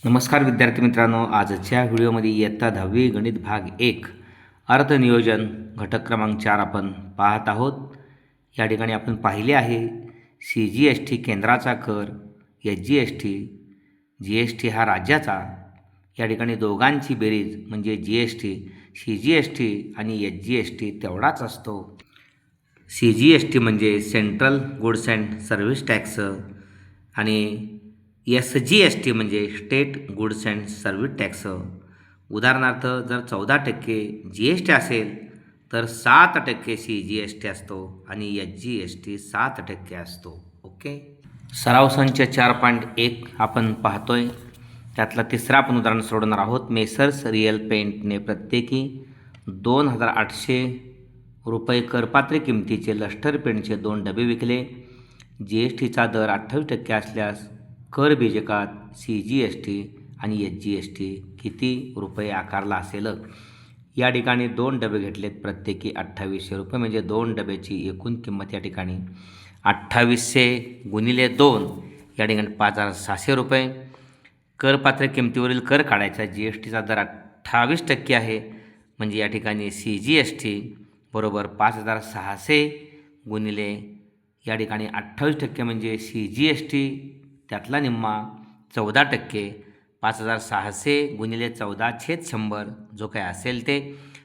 नमस्कार विद्यार्थी मित्रांनो, आजच्या व्हिडिओमध्ये इयत्ता 10वी गणित भाग 1 अर्थनियोजन घटक क्रमांक 4 आपण पाहत आहोत. या ठिकाणी आपण पाहिले आहे CGST केंद्राचा कर, SGST, GST हा राज्याचा. या ठिकाणी दोघांची बेरीज म्हणजे GST, CGST आणि SGST तेवढाच असतो. CGST म्हणजे central goods and service tax आणि SGST म्हणजे state goods and service tax. उदाहरणार्थ जर 14% GST असेल तर 7% CGST असतो आणि SGST 7% असतो. ओके. सराव संच 4.1 आपण पाहतोय. त्यातला तिसरा आपण उदाहरण सोडवणार आहोत. मेसर्स रिअल पेंटने प्रत्येकी 2,800 रुपये करपात्र किमतीचे लष्टर पेंटचे 2 डबे विकले. GSTचा दर 28% असल्यास कर बीजकात CGST आणि SGST किती रुपये आकारला असेल. या ठिकाणी 2 डबे घेतलेत, प्रत्येकी 2800 रुपये, म्हणजे 2 डब्याची एकूण किंमत या ठिकाणी 2800 गुणिले 2 या ठिकाणी 5,600 रुपये. करपात्र किमतीवरील कर काढायचा. GSTचा दर 28% आहे, म्हणजे या ठिकाणी CGST बरोबर 5,600 गुणिले या ठिकाणी 28% म्हणजे CGST त्यातला निम्मा 14%. 5,600 गुणिले 14/100 जो काय असेल ते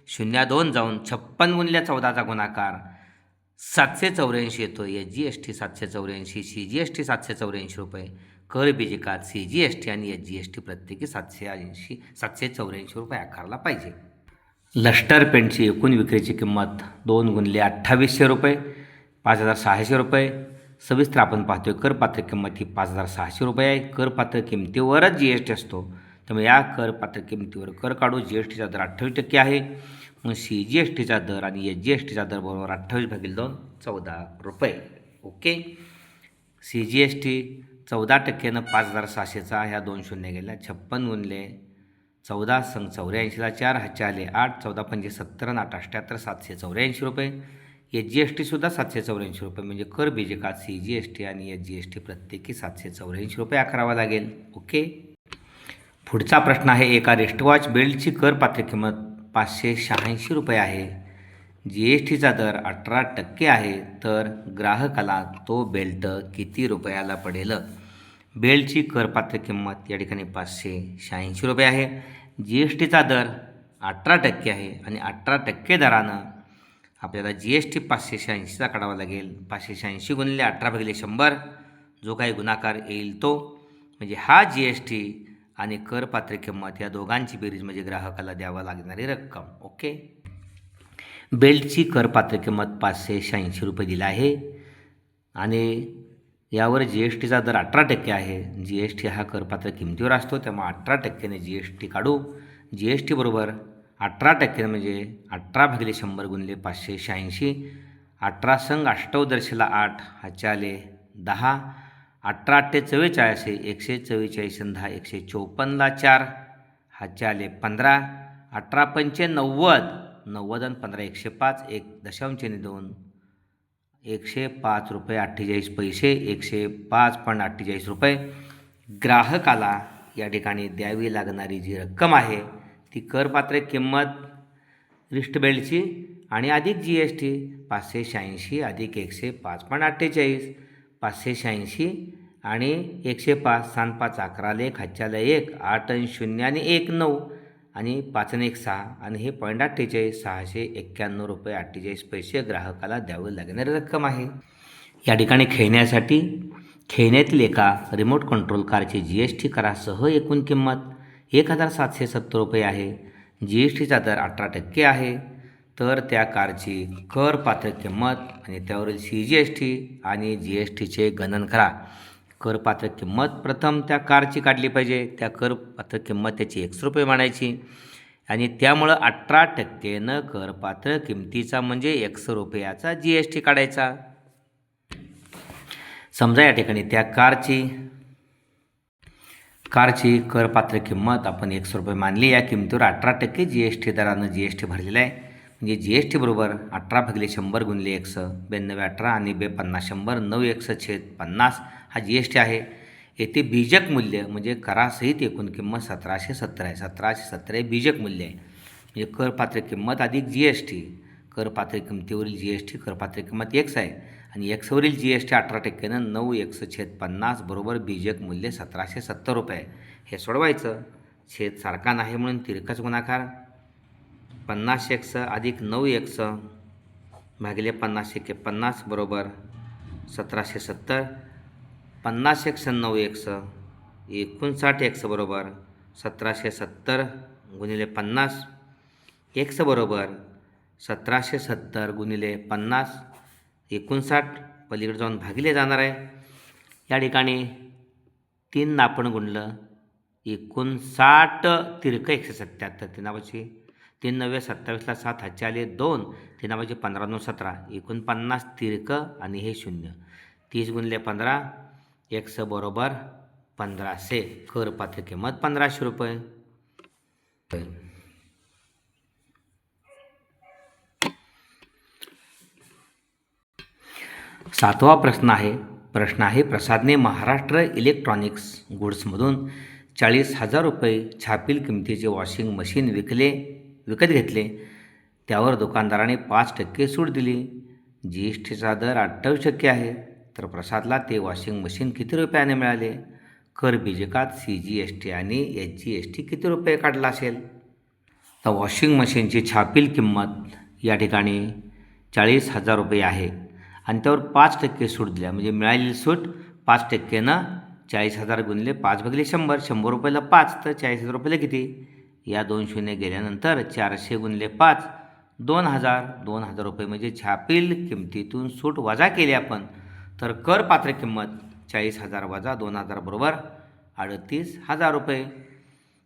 0.2 जाऊन 56 गुणिले 14चा गुणाकार 784 येतो. SGST 784, CGST 784 रुपये. कर बीजकात CGST आणि SGST प्रत्येकी 784 रुपये आकारला पाहिजे. लष्टर पेंटची एकूण विक्रीची किंमत 2 गुणिले 2800 रुपये, 5,600 रुपये. सविस्तर आपण पाहतोय करपात्र किंमत ही 5,600 रुपये आहे. करपात्र किमतीवरच GST असतो, त्यामुळे या करपात्र किमतीवर कर काढू. GSTचा दर 28% आहे, मग CGSTचा दर आणि SGSTचा दर बरोबर 28/2 14 रुपये. ओके. CGST 14%नं 5,600चा ह्या 2 शून्य गेल्या. 56 गुणिले 14 संग 84ला 4 हातचे आले 8, 14×5 70 आणि 8×8 784 रुपये. SGST सुद्धा 784 रुपये, म्हणजे कर बीजकात CGST आणि SGST प्रत्येकी 784 रुपये आकारावा लागेल. ओके. पुढचा प्रश्न आहे. एका रिस्टवॉच बेल्टची करपात्र किंमत 586 रुपये आहे. GSTचा दर 18% आहे, तर ग्राहकाला तो बेल्ट किती रुपयाला पडेल. बेल्टची करपात्र किंमत या ठिकाणी 586 रुपये आहे. GSTचा दर 18% आहे आणि 18% दरानं आपल्याला GST 586चा काढावा लागेल. 586 गुणिले 18/100 जो काही गुणाकार येईल तो, म्हणजे हा GST आणि करपात्र किंमत या दोघांची बेरीज म्हणजे ग्राहकाला द्यावा लागणारी रक्कम. ओके. बेल्टची करपात्र किंमत 586 रुपये दिला आहे आणि यावर GSTचा दर 18% आहे. GST हा करपात्र किमतीवर असतो, त्यामुळे 18%ने GST काढू. GST बरोबर 18% म्हणजे 18/100 गुणिले 586. 18 संग 8 8 हातचे आले 10, 18 44, 144 आणि 10 154ला 4 हातचे आले 15, 18×5 90, 90 आणि 15 105, 1.2 105 रुपये 48 पैसे, 105.48 रुपये. ग्राहकाला या ठिकाणी द्यावी लागणारी जी रक्कम आहे ती करपात्र किंमत रिस्टबेल्टची आणि अधिक GST 586 अधिक 105.48, 586 आणि 105, 7 5 11 1 हातच्याला 1, 8 आणि 0 आणि 1 9 आणि 5 आणि 1 6 आणि हे 0.48 691 रुपये 48 पैसे ग्राहकाला द्यावी लागणारी रक्कम आहे. या ठिकाणी खेळण्यातील एका रिमोट कंट्रोल कारची GST करासह एकूण किंमत 1,770 रुपये आहे. GSTचा दर 18% आहे, तर त्या कारची करपात्र किंमत आणि त्यावरील CGST आणि GSTचे गणन करा. करपात्र किंमत प्रथम त्या कारची काढली पाहिजे. त्या करपात्र किंमत त्याची 100 रुपये मानायची आणि त्यामुळं 18%नं करपात्र किमतीचा म्हणजे 100 रुपयाचा GST काढायचा. समजा या ठिकाणी त्या कारची करपात्र किंमत आपण 100 रुपये मानली. या किमतीवर 18% GST दरानं GST भरलेला आहे, म्हणजे GST बरोबर 18/100 गुणिले 100, 92 18 आणि 50 100, 9 100/50 हा GST आहे. येथे बीजक मूल्य म्हणजे करासहित एकूण किंमत 1770 आहे. 1770 हे बीजक मूल्य आहे. म्हणजे करपात्र किंमत अधिक जी एस टी. करपात्र किंमतीवरील जी एस टी करपात्र किंमत एक्स आहे आणि एक्सवरील जी एस टी 18%नं 9x/50 बरोबर बीजक मूल्य 1770 रुपये. हे सोडवायचं. छेद सारखा नाही म्हणून तिरकस गुणाकार 50x अधिक 9x भागिले 50 बरोबर 1770. 50x 9x 59x बरोबर 1770 गुणिले 50. x बरोबर 1770 गुणिले 50 59 पलीकडे जाऊन भागिले जाणार आहे. या ठिकाणी 3 आपण गुणलं 59 तिरकं 177 तीनापाची 3 9 27ला 7 हातचे आले 2 तीनापाची 15 9 17 49 तिरकं आणि हे 0. 30 गुणिले 15 x बरोबर 1500. करपात्र किंमत 1500 रुपये. 7वा प्रश्न आहे प्रसादने महाराष्ट्र इलेक्ट्रॉनिक्स गुड्समधून 40,000 रुपये छापील किमतीचे वॉशिंग मशीन विकत घेतले. त्यावर दुकानदाराने 5% सूट दिली. जी एस टीचा दर 28% आहे. तर प्रसादला ते वॉशिंग मशीन किती रुपयाने मिळाले? कर बीजकात सी जी एस टी आणि एच जी एस टी किती रुपये काढला असेल? तर वॉशिंग मशीनची छापील किंमत या ठिकाणी 40,000 रुपये आहे आणि त्यावर 5% सूट दिल्या म्हणजे मिळालेली सूट 5%नं 40,000 गुणिले 5 भागिले 100. 100 रुपयाला 5 तर 40,000 रुपयाला किती? या 2 शून्य गेल्यानंतर 400 गुणिले 5 2,000. 2,000 रुपये म्हणजे छापील किमतीतून सूट वजा केली आपण तर करपात्र किंमत 40,000 वजा 2,000 बरोबर 38,000 रुपये.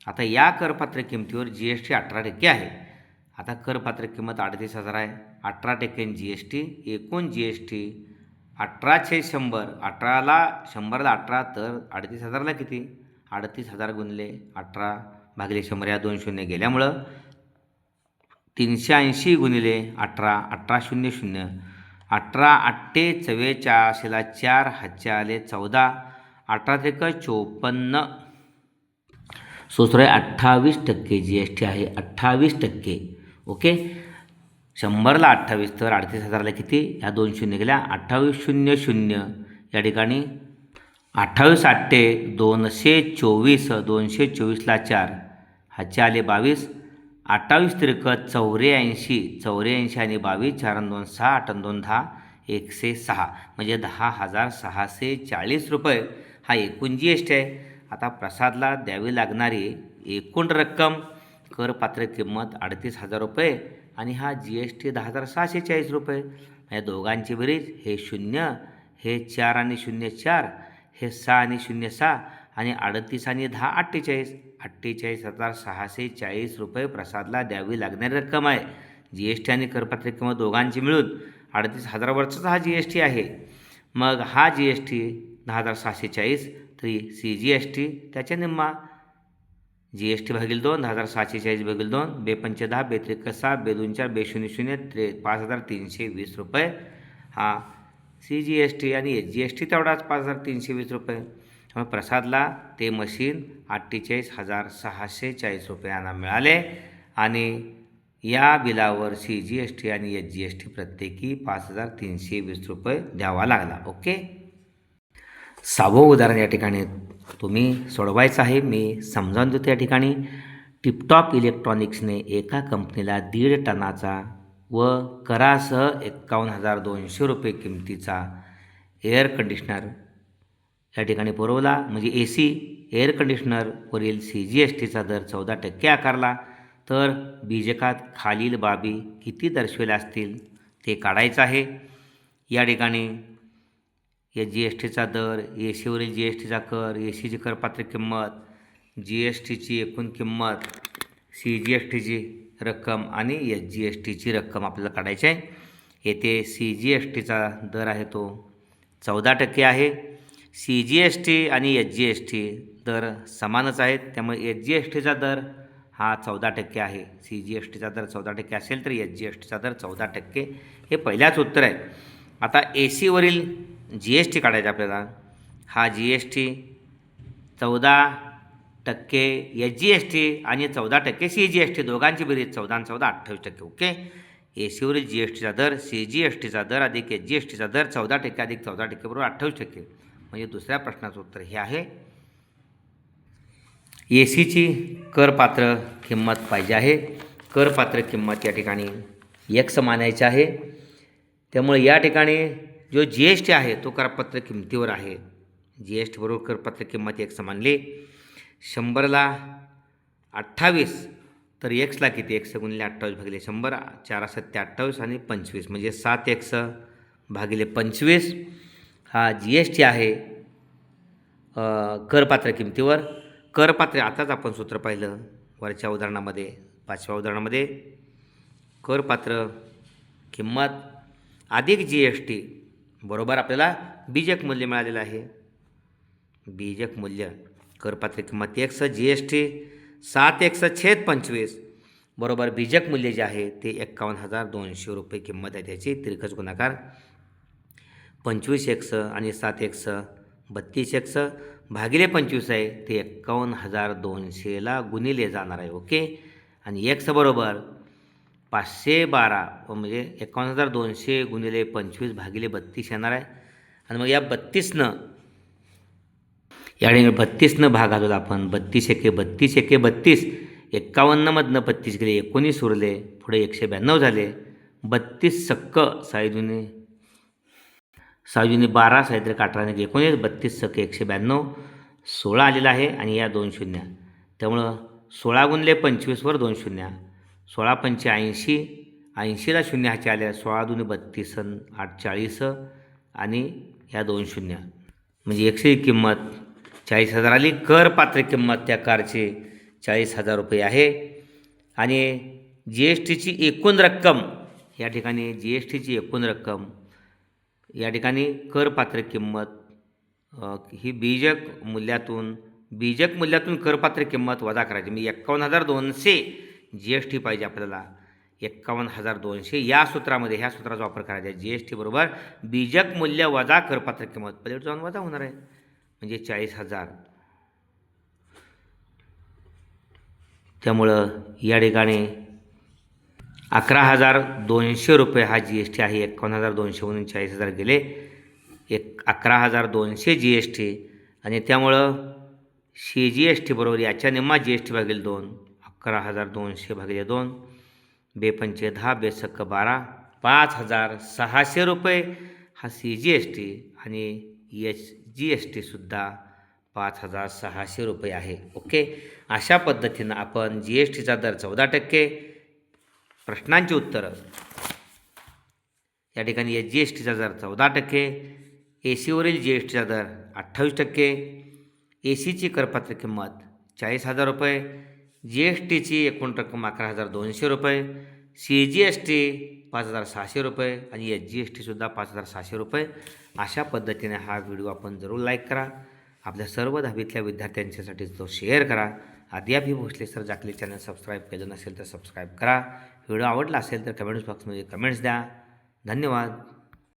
आता या करपात्र किमतीवर जी एस टी 18% आहे. आता करपात्र किंमत 38,000 आहे. 18% जी एस टी. एकूण जी एस टी 18/100. 18ला 100ला 18 तर 38,000ला किती? 38,000 गुणिले 18 भागिले 100 या 2 शून्य गेल्यामुळं 380 गुणिले 18 18 0 0 18 8 44ला 4 हातचे आले 14 18 त्रिक 54. सूत्र आहे 28% जी एस टी आहे. 28%. ओके. 100ला 28 तर 38,000ला किती? या 2 शून्य गेल्या 28 0 0 या ठिकाणी 28 8 224 224ला 4 हातचे आले 22 28 त्रिक 84 84 आणि 22 4 2 6 8 2 10 106 म्हणजे 10,640 रुपये हा एकूण जी एस टी आहे. आता प्रसादला द्यावी लागणारी एकूण रक्कम करपात्र किंमत 38,000 रुपये आणि हा जी एस टी 10,640 रुपये. या दोघांची बेरीज हे 0 हे 4 आणि 0 4 हे 6 आणि 0 6 आणि 38 आणि 10 48 48,640 रुपये प्रसादला द्यावी लागणारी रक्कम आहे. जी एस टी आणि करपात्र किंमत दोघांची मिळून 38,000वरचाच हा जी एस टी आहे. मग हा जी एस टी 10,640 तरी सी जी एस टी त्याच्या निम्मा जी एस टी भागिले 2 10,640 भागिले 2 2 10 2 3 6 2 2 4 2 0 0 5,320 रुपये हा सी जी एस टी आणि एच जी एस टी तेवढाच 5,320 रुपये. त्यामुळे प्रसादला ते मशीन 48,640 रुपयांना मिळाले आणि या बिलावर सी जी एस टी आणि एच जी एस टी प्रत्येकी 5,320 रुपये द्यावा लागला. ओके. 6वं उदाहरण या ठिकाणी तुम्ही सोडवायचं आहे. मी समजावून देतो. या ठिकाणी टिपटॉप इलेक्ट्रॉनिक्सने एका कंपनीला 1.5 टनाचा व करासह 51,200 रुपये किमतीचा एअर कंडिशनर या ठिकाणी पुरवला. म्हणजे ए सी एअर कंडिशनरवरील सी जी एस टीचा दर 14% आकारला तर बीजकात खालील बाबी किती दर्शविल्या असतील ते काढायचं आहे. या ठिकाणी या जी एस टीचा दर, ए सीवरील जी एस टीचा कर, ए सीची करपात्र किंमत, जी एस टीची एकूण किंमत, सी जी एस टीची रक्कम आणि एच जी एस टीची रक्कम आपल्याला काढायची आहे. येथे सी जी एस टीचा दर आहे तो 14% आहे. सी जी एस टी आणि एच जी एस टी दर समानच आहेत. त्यामुळे एच जी एस टीचा दर हा 14% आहे. सी जी एस टीचा दर 14% असेल तर एच जी एस टीचा दर 14%. हे पहिल्याच उत्तर आहे. आता ए सीवरील जी एस टी काढायचा आपल्याला. हा जी एस टी 14% SGST आणि 14% CGST दोघांची बेरीज 14 आणि 14 28%. ओके. एसीवरील GSTचा दर CGSTचा दर अधिक SGSTचा दर 14% अधिक 14% बरोबर 28%. म्हणजे दुसऱ्या प्रश्नाचं उत्तर हे आहे. एसीची करपात्र किंमत पाहिजे आहे. करपात्र किंमत या ठिकाणी X मानायची आहे. त्यामुळे या ठिकाणी जो GST आहे तो करपात्र किमतीवर आहे. GST बरोबर करपात्र किंमत X मानली. 100ला 28 तर Xला किती? X गुणिले 28 भागिले 100 4 7 28 आणि 25 म्हणजे 7X भागिले 25 हा GST आहे करपात्र किमतीवर. करपात्र आताच आपण सूत्र पाहिलं वरच्या उदाहरणामध्ये 5व्या उदाहरणामध्ये. करपात्र किंमत अधिक GST बरोबर आपल्याला बीजक मूल्य मिळालेलं आहे. बीजक मूल्य करपात्र किंमत X GST 7X/25 बरोबर बीजक मूल्य जे आहे ते 51,200 रुपये किंमत आहे त्याची. तिरकस गुणाकार 25X आणि 7X 32X भागिले 25 आहे ते 51,200ला गुणिले जाणार आहे. ओके. आणि X बरोबर 512 म्हणजे 51,200 गुणिले 25 भागिले 32 येणार आहे. आणि मग या 32नं याने 32नं भाग घालवला आपण. 32 एके 32 एके 32 51मधनं 32 गेले 19 उरले पुढे 192 झाले. 32 सक्क 6 12 साहित्रिक 18 19 32 सक्क 192 16 आलेला आहे. आणि या 2 शून्य त्यामुळं 16 गुणले 25वर 2 शून्य 16 पंचे 80 80ला शून्य ह्याचे आले 16 दुने 32 8 40 आणि ह्या 2 शून्य म्हणजे Xची किंमत 40,000 आली. करपात्र किंमत त्या कारची 40,000 रुपये आहे. आणि GSTची एकूण रक्कम या ठिकाणी GSTची एकूण रक्कम या ठिकाणी करपात्र किंमत ही बीजक मूल्यातून करपात्र किंमत वजा करायची. म्हणजे 51,200 GST पाहिजे आपल्याला. 51,200 या सूत्रामध्ये ह्या सूत्राचा वापर करायचा आहे. GST बरोबर बीजक मूल्य वजा करपात्र किंमत पलीकडे जाऊन वजा होणार आहे म्हणजे 40,000. त्यामुळं या ठिकाणी 11,200 रुपये हा GST आहे. 51,200 म्हणून 40,000 गेले 11,200 GST. आणि त्यामुळं CGST बरोबर याच्या निम्मा GST भागिले 2 11,200 भागिले 2 बेपंचे 10 बेसक्क 12 5,600 रुपये हा CGST. आणि SGSTसुद्धा 5,600 रुपये आहे. ओके. अशा पद्धतीनं आपण GSTचा दर 14%. प्रश्नांची उत्तरं या ठिकाणी SGSTचा दर 14%, एसीवरील GSTचा दर 28%, एसीची करपात्र किंमत 40,000 रुपये, GSTची एकूण रक्कम 11,200 रुपये, CGST 5,600 रुपये आणि SGSTसुद्धा 5,600 रुपये. अशा पद्धतीने हा व्हिडिओ आपण जरूर लाईक करा. आपल्या सर्व 10वीतल्या विद्यार्थ्यांच्यासाठी तो शेअर करा. अद्याप भोसले सर जाकले चॅनल सबस्क्राईब केलं नसेल तर सबस्क्राईब करा. व्हिडिओ आवडला असेल तर कमेंट्स बॉक्समध्ये कमेंट्स द्या. धन्यवाद.